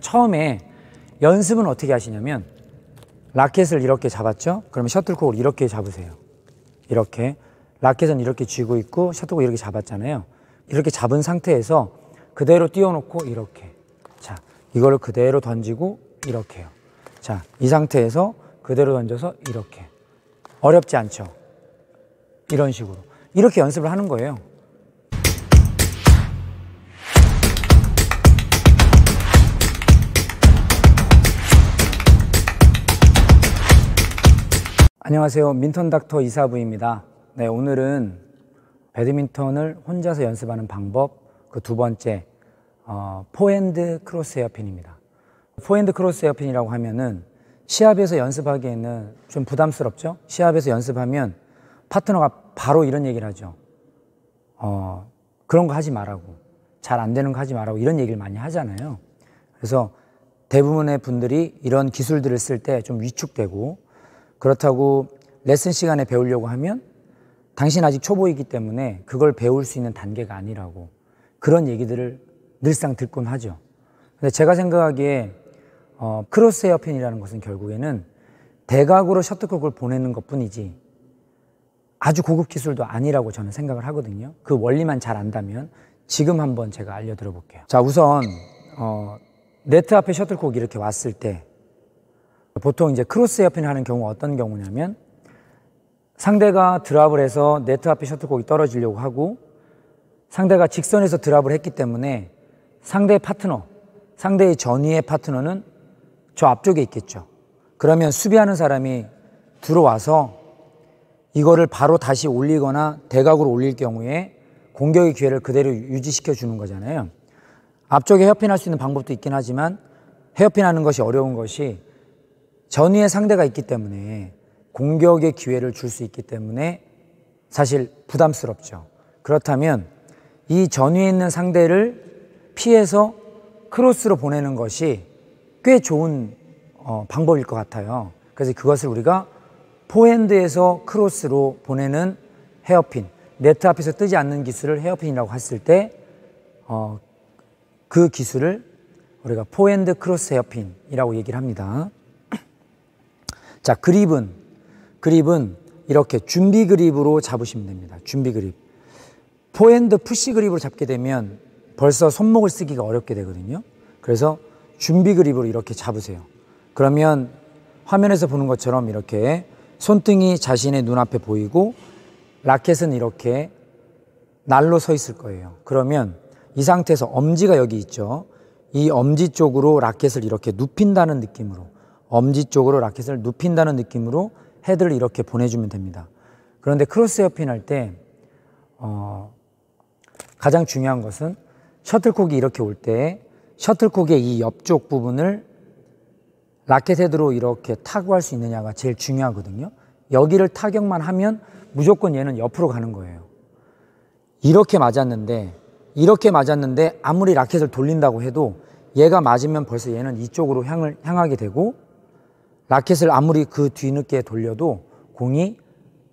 처음에 연습은 어떻게 하시냐면 라켓을 이렇게 잡았죠? 그러면 셔틀콕을 이렇게 잡으세요. 이렇게. 라켓은 이렇게 쥐고 있고 셔틀콕 이렇게 잡았잖아요. 이렇게 잡은 상태에서 그대로 띄워놓고 이렇게. 자, 이거를 그대로 던지고 이렇게요. 자, 이 상태에서 그대로 던져서 이렇게. 어렵지 않죠? 이런 식으로. 이렇게 연습을 하는 거예요. 안녕하세요. 민턴 닥터 이사부입니다. 네, 오늘은 배드민턴을 혼자서 연습하는 방법 그 두 번째 포핸드 크로스 헤어핀입니다. 포핸드 크로스 헤어핀이라고 하면은 시합에서 연습하기에는 좀 부담스럽죠? 시합에서 연습하면 파트너가 바로 이런 얘기를 하죠. 그런 거 하지 말라고. 잘 안 되는 거 하지 말라고 이런 얘기를 많이 하잖아요. 그래서 대부분의 분들이 이런 기술들을 쓸 때 좀 위축되고 그렇다고 레슨 시간에 배우려고 하면 당신 아직 초보이기 때문에 그걸 배울 수 있는 단계가 아니라고 그런 얘기들을 늘상 듣곤 하죠. 근데 제가 생각하기에 크로스 헤어핀이라는 것은 결국에는 대각으로 셔틀콕을 보내는 것뿐이지 아주 고급 기술도 아니라고 저는 생각을 하거든요. 그 원리만 잘 안다면 지금 한번 제가 알려드려 볼게요. 자, 우선 네트 앞에 셔틀콕이 이렇게 왔을 때 보통 이제 크로스 헤어핀을 하는 경우가 어떤 경우냐면 상대가 드랍을 해서 네트 앞에 셔틀콕이 떨어지려고 하고 상대가 직선에서 드랍을 했기 때문에 상대의 파트너, 상대의 전위의 파트너는 저 앞쪽에 있겠죠. 그러면 수비하는 사람이 들어와서 이거를 바로 다시 올리거나 대각으로 올릴 경우에 공격의 기회를 그대로 유지시켜 주는 거잖아요. 앞쪽에 헤어핀할 수 있는 방법도 있긴 하지만 헤어핀하는 것이 어려운 것이 전위에 상대가 있기 때문에 공격의 기회를 줄 수 있기 때문에 사실 부담스럽죠. 그렇다면 이 전위에 있는 상대를 피해서 크로스로 보내는 것이 꽤 좋은 방법일 것 같아요. 그래서 그것을 우리가 포핸드에서 크로스로 보내는 헤어핀, 네트 앞에서 뜨지 않는 기술을 헤어핀이라고 했을 때 그 기술을 우리가 포핸드 크로스 헤어핀이라고 얘기를 합니다. 자, 그립은 이렇게 준비 그립으로 잡으시면 됩니다. 준비 그립. 포핸드 푸시 그립으로 잡게 되면 벌써 손목을 쓰기가 어렵게 되거든요. 그래서 준비 그립으로 이렇게 잡으세요. 그러면 화면에서 보는 것처럼 이렇게 손등이 자신의 눈앞에 보이고 라켓은 이렇게 날로 서 있을 거예요. 그러면 이 상태에서 엄지가 여기 있죠. 이 엄지 쪽으로 라켓을 이렇게 눕힌다는 느낌으로 엄지 쪽으로 라켓을 눕힌다는 느낌으로 헤드를 이렇게 보내주면 됩니다. 그런데 크로스 헤어핀 할 때 가장 중요한 것은 셔틀콕이 이렇게 올 때 셔틀콕의 이 옆쪽 부분을 라켓 헤드로 이렇게 타구할 수 있느냐가 제일 중요하거든요. 여기를 타격만 하면 무조건 얘는 옆으로 가는 거예요. 이렇게 맞았는데 아무리 라켓을 돌린다고 해도 얘가 맞으면 벌써 얘는 이쪽으로 향하게 되고 라켓을 아무리 그 뒤늦게 돌려도 공이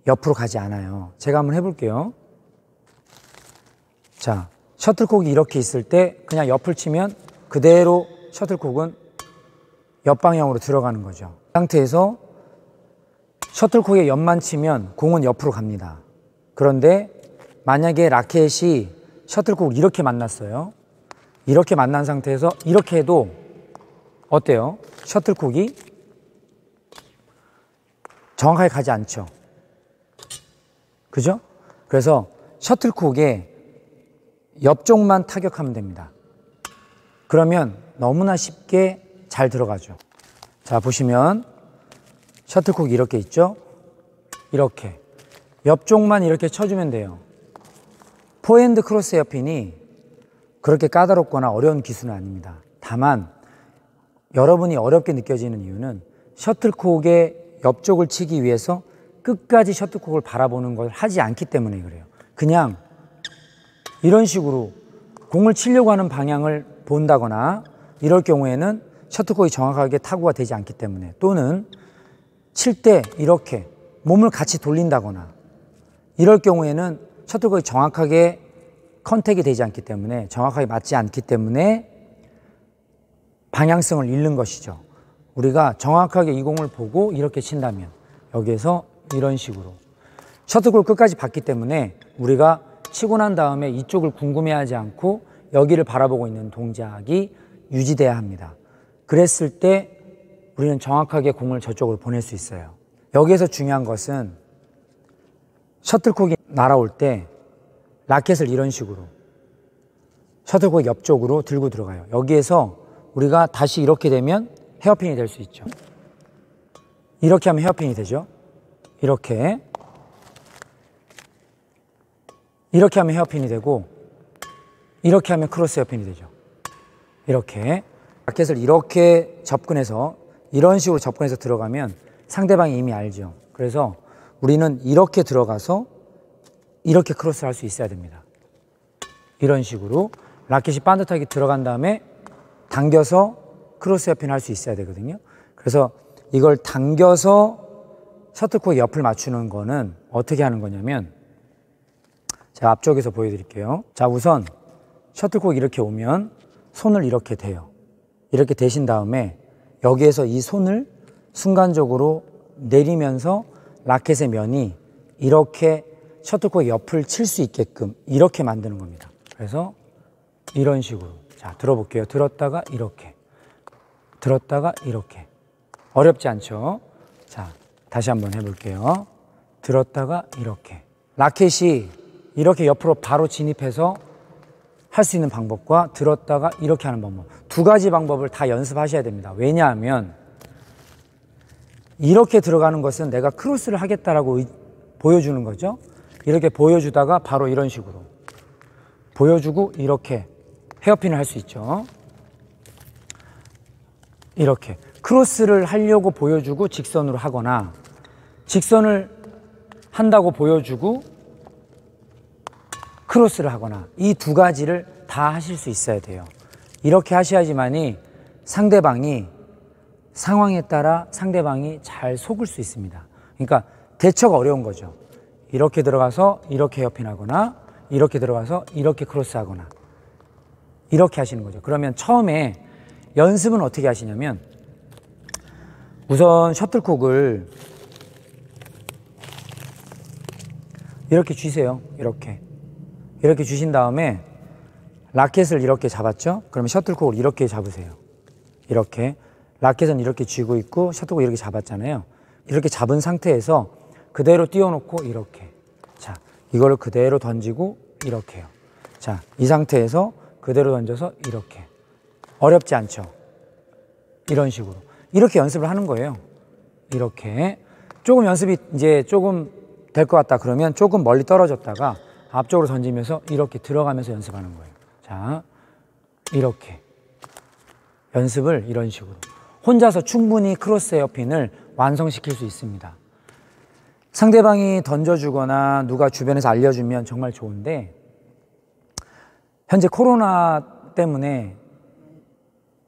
옆으로 가지 않아요. 제가 한번 해볼게요. 자, 셔틀콕이 이렇게 있을 때 그냥 옆을 치면 그대로 셔틀콕은 옆방향으로 들어가는 거죠. 이 상태에서 셔틀콕에 옆만 치면 공은 옆으로 갑니다. 그런데 만약에 라켓이 셔틀콕을 이렇게 만났어요. 이렇게 만난 상태에서 이렇게 해도 어때요? 셔틀콕이 정확하게 가지 않죠. 그죠? 그래서 셔틀콕에 옆쪽만 타격하면 됩니다. 그러면 너무나 쉽게 잘 들어가죠. 자, 보시면 셔틀콕이 이렇게 있죠? 이렇게 옆쪽만 이렇게 쳐주면 돼요. 포핸드 크로스 헤어핀이 그렇게 까다롭거나 어려운 기술은 아닙니다. 다만 여러분이 어렵게 느껴지는 이유는 셔틀콕의 옆쪽을 치기 위해서 끝까지 셔틀콕을 바라보는 걸 하지 않기 때문에 그래요. 그냥 이런 식으로 공을 치려고 하는 방향을 본다거나 이럴 경우에는 셔틀콕이 정확하게 타구가 되지 않기 때문에 또는 칠 때 이렇게 몸을 같이 돌린다거나 이럴 경우에는 셔틀콕이 정확하게 컨택이 되지 않기 때문에 정확하게 맞지 않기 때문에 방향성을 잃는 것이죠. 우리가 정확하게 이 공을 보고 이렇게 친다면 여기에서 이런 식으로 셔틀콕을 끝까지 봤기 때문에 우리가 치고 난 다음에 이쪽을 궁금해하지 않고 여기를 바라보고 있는 동작이 유지돼야 합니다. 그랬을 때 우리는 정확하게 공을 저쪽으로 보낼 수 있어요. 여기에서 중요한 것은 셔틀콕이 날아올 때 라켓을 이런 식으로 셔틀콕 옆쪽으로 들고 들어가요. 여기에서 우리가 다시 이렇게 되면 헤어핀이 될 수 있죠. 이렇게 하면 헤어핀이 되죠. 이렇게 하면 헤어핀이 되고 이렇게 하면 크로스 헤어핀이 되죠. 이렇게 라켓을 이렇게 접근해서 이런 식으로 접근해서 들어가면 상대방이 이미 알죠. 그래서 우리는 이렇게 들어가서 이렇게 크로스를 할 수 있어야 됩니다. 이런 식으로 라켓이 반듯하게 들어간 다음에 당겨서 크로스 헤어핀을 할 수 있어야 되거든요. 그래서 이걸 당겨서 셔틀콕의 옆을 맞추는 거는 어떻게 하는 거냐면 제가 앞쪽에서 보여드릴게요. 자, 우선 셔틀콕이 이렇게 오면 손을 이렇게 대요. 이렇게 대신 다음에 여기에서 이 손을 순간적으로 내리면서 라켓의 면이 이렇게 셔틀콕의 옆을 칠 수 있게끔 이렇게 만드는 겁니다. 그래서 이런 식으로. 자, 들어볼게요. 들었다가 이렇게. 들었다가 이렇게. 어렵지 않죠? 자, 다시 한번 해볼게요. 들었다가 이렇게. 라켓이 이렇게 옆으로 바로 진입해서 할 수 있는 방법과 들었다가 이렇게 하는 방법. 두 가지 방법을 다 연습하셔야 됩니다. 왜냐하면 이렇게 들어가는 것은 내가 크로스를 하겠다라고 보여주는 거죠. 이렇게 보여주다가 바로 이런 식으로 보여주고 이렇게 헤어핀을 할 수 있죠. 이렇게 크로스를 하려고 보여주고 직선으로 하거나 직선을 한다고 보여주고 크로스를 하거나 이 두 가지를 다 하실 수 있어야 돼요. 이렇게 하셔야지만이 상대방이 상황에 따라 상대방이 잘 속을 수 있습니다. 그러니까 대처가 어려운 거죠. 이렇게 들어가서 이렇게 헤어핀하거나 이렇게 들어가서 이렇게 크로스하거나 이렇게 하시는 거죠. 그러면 처음에 연습은 어떻게 하시냐면 우선 셔틀콕을 이렇게 쥐세요. 이렇게 주신 다음에 라켓을 이렇게 잡았죠? 그러면 셔틀콕을 이렇게 잡으세요. 이렇게. 라켓은 이렇게 쥐고 있고 셔틀콕을 이렇게 잡았잖아요. 이렇게 잡은 상태에서 그대로 띄워놓고 이렇게. 자, 이거를 그대로 던지고 이렇게요. 자, 이 상태에서 그대로 던져서 이렇게. 어렵지 않죠? 이런 식으로. 이렇게 연습을 하는 거예요. 이렇게. 조금 연습이 이제 조금 될 것 같다 그러면 조금 멀리 떨어졌다가 앞쪽으로 던지면서 이렇게 들어가면서 연습하는 거예요. 자, 이렇게. 연습을 이런 식으로. 혼자서 충분히 크로스 헤어핀을 완성시킬 수 있습니다. 상대방이 던져주거나 누가 주변에서 알려주면 정말 좋은데 현재 코로나 때문에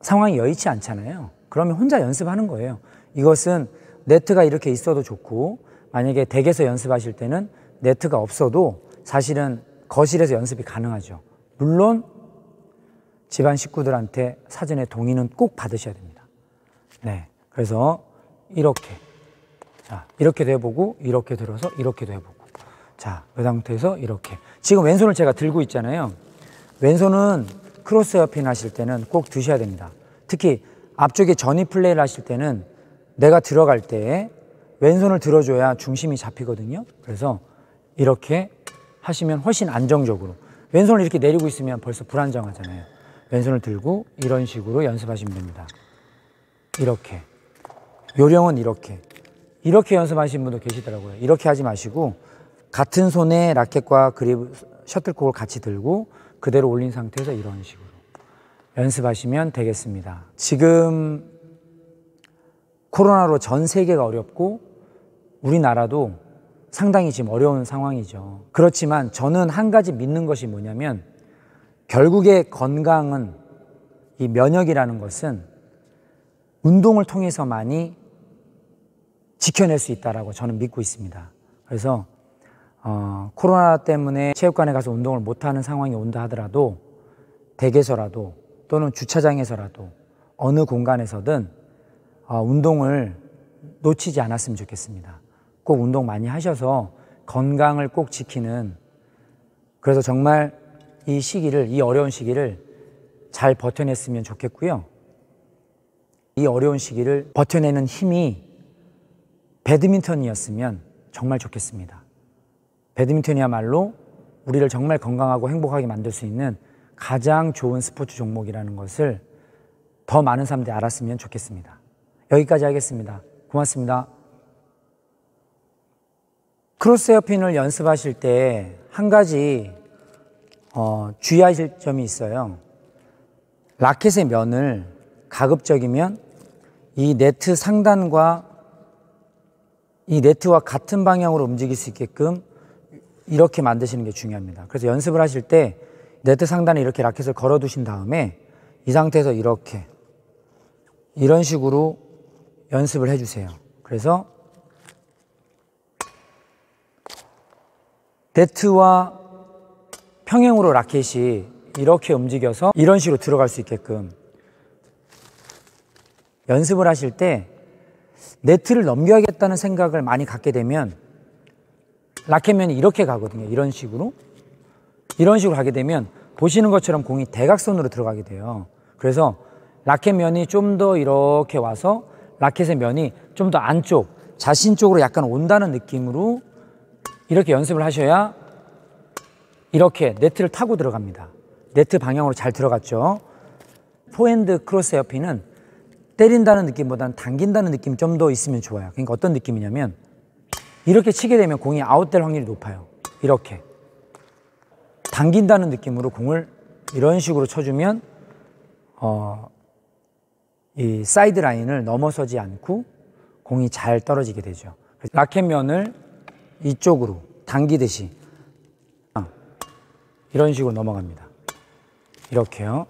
상황이 여의치 않잖아요. 그러면 혼자 연습하는 거예요. 이것은 네트가 이렇게 있어도 좋고 만약에 댁에서 연습하실 때는 네트가 없어도 사실은 거실에서 연습이 가능하죠. 물론 집안 식구들한테 사전에 동의는 꼭 받으셔야 됩니다. 네, 그래서 이렇게. 자, 이렇게도 해보고 이렇게 들어서 이렇게도 해보고. 자, 이 상태에서 이렇게. 지금 왼손을 제가 들고 있잖아요. 왼손은 크로스 헤어핀 하실 때는 꼭 드셔야 됩니다. 특히 앞쪽에 전위 플레이를 하실 때는 내가 들어갈 때 왼손을 들어줘야 중심이 잡히거든요. 그래서 이렇게 하시면 훨씬 안정적으로. 왼손을 이렇게 내리고 있으면 벌써 불안정하잖아요. 왼손을 들고 이런 식으로 연습하시면 됩니다. 이렇게. 요령은 이렇게. 이렇게 연습하시는 분도 계시더라고요. 이렇게 하지 마시고 같은 손에 라켓과 그립, 셔틀콕을 같이 들고 그대로 올린 상태에서 이런 식으로 연습하시면 되겠습니다. 지금 코로나로 전 세계가 어렵고 우리나라도 상당히 지금 어려운 상황이죠. 그렇지만 저는 한 가지 믿는 것이 뭐냐면 결국에 건강은 이 면역이라는 것은 운동을 통해서만이 지켜낼 수 있다라고 저는 믿고 있습니다. 그래서 코로나 때문에 체육관에 가서 운동을 못하는 상황이 온다 하더라도 댁에서라도 또는 주차장에서라도 어느 공간에서든 운동을 놓치지 않았으면 좋겠습니다. 꼭 운동 많이 하셔서 건강을 꼭 지키는, 그래서 정말 이 시기를, 이 어려운 시기를 잘 버텨냈으면 좋겠고요. 이 어려운 시기를 버텨내는 힘이 배드민턴이었으면 정말 좋겠습니다. 배드민턴이야말로 우리를 정말 건강하고 행복하게 만들 수 있는 가장 좋은 스포츠 종목이라는 것을 더 많은 사람들이 알았으면 좋겠습니다. 여기까지 하겠습니다. 고맙습니다. 크로스 헤어핀을 연습하실 때 한 가지 주의하실 점이 있어요. 라켓의 면을 가급적이면 이 네트 상단과 이 네트와 같은 방향으로 움직일 수 있게끔 이렇게 만드시는 게 중요합니다. 그래서 연습을 하실 때 네트 상단에 이렇게 라켓을 걸어 두신 다음에 이 상태에서 이렇게 이런 식으로 연습을 해주세요. 그래서 네트와 평행으로 라켓이 이렇게 움직여서 이런 식으로 들어갈 수 있게끔 연습을 하실 때 네트를 넘겨야겠다는 생각을 많이 갖게 되면 라켓면이 이렇게 가거든요. 이런 식으로 가게 되면 보시는 것처럼 공이 대각선으로 들어가게 돼요. 그래서 라켓면이 좀 더 이렇게 와서 라켓의 면이 좀 더 안쪽, 자신 쪽으로 약간 온다는 느낌으로 이렇게 연습을 하셔야 이렇게 네트를 타고 들어갑니다. 네트 방향으로 잘 들어갔죠. 포핸드 크로스 헤어핀은 때린다는 느낌보다는 당긴다는 느낌이 좀 더 있으면 좋아요. 그러니까 어떤 느낌이냐면 이렇게 치게 되면 공이 아웃될 확률이 높아요. 이렇게 당긴다는 느낌으로 공을 이런 식으로 쳐주면 이 사이드 라인을 넘어서지 않고 공이 잘 떨어지게 되죠. 라켓면을 이쪽으로 당기듯이 이런 식으로 넘어갑니다. 이렇게요.